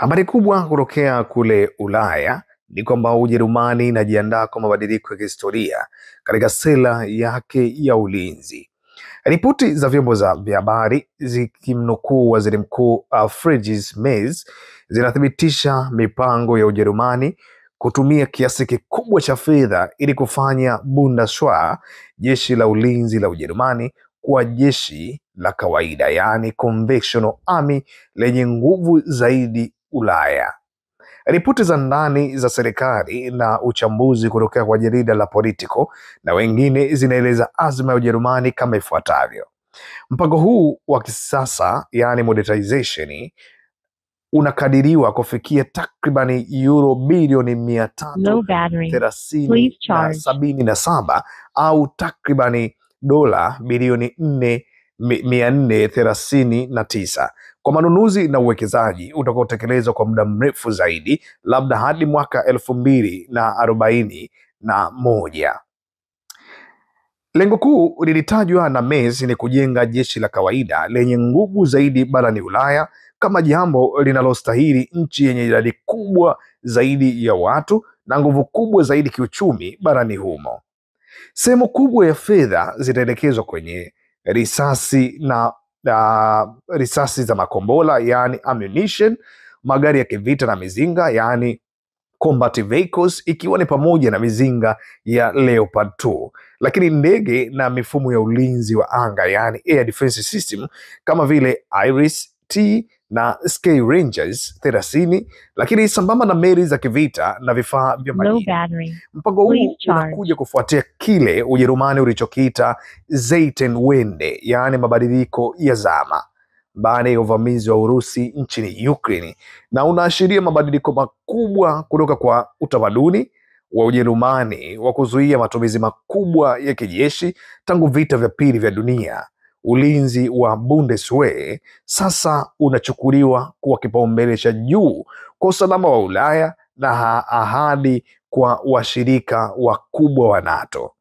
Habari kubwa kutokea kule Ulaya ni kwamba Ujerumani inajiandaa kwa mabadiliko ya kihistoria katika sera yake ya ulinzi. Ripoti za vyombo vya habari zikimnukuu waziri mkuu Friedrich Merz zinathibitisha mipango ya Ujerumani kutumia kiasi kikubwa cha fedha ili kufanya Bundeswehr, jeshi la ulinzi la Ujerumani, kuwa jeshi la kawaida, yaani conventional army, lenye nguvu zaidi Ulaya. Ripoti za ndani za serikali na uchambuzi kutokea kwa jarida la Politico na wengine zinaeleza azma ya Ujerumani kama ifuatavyo. Mpango huu wa kisasa, yani modernization, unakadiriwa kufikia takribani euro bilioni 377 au takribani dola bilioni 439 kwa manunuzi na uwekezaji utakaotekelezwa kwa muda mrefu zaidi, labda hadi mwaka 2041. Lengo kuu lilitajwa na Merz ni kujenga jeshi la kawaida lenye nguvu zaidi barani Ulaya, kama jambo linalostahili nchi yenye idadi kubwa zaidi ya watu na nguvu kubwa zaidi kiuchumi barani humo. Sehemu kubwa ya fedha zitaelekezwa kwenye risasi na risasi za makombora, yani ammunition, magari ya kivita na mizinga, yani combat vehicles, ikiwa ni pamoja na mizinga ya Leopard 2, lakini ndege na mifumo ya ulinzi wa anga, yani air defense system, kama vile Iris-T na Sky Rangers 30, lakini sambamba na meli za kivita na vifaa vya majini. Mpango huu unakuja kufuatia kile Ujerumani ulichokiita Zeitenwende, yani mabadiliko ya zama, baada ya uvamizi wa Urusi nchini Ukraine, na unaashiria mabadiliko makubwa kutoka kwa utamaduni wa Ujerumani wa kuzuia matumizi makubwa ya kijeshi tangu vita vya pili vya dunia. Ulinzi wa Bundeswehr sasa unachukuliwa kuwa kipaumbele cha juu kwa usalama wa Ulaya na ahadi kwa washirika wakubwa wa NATO.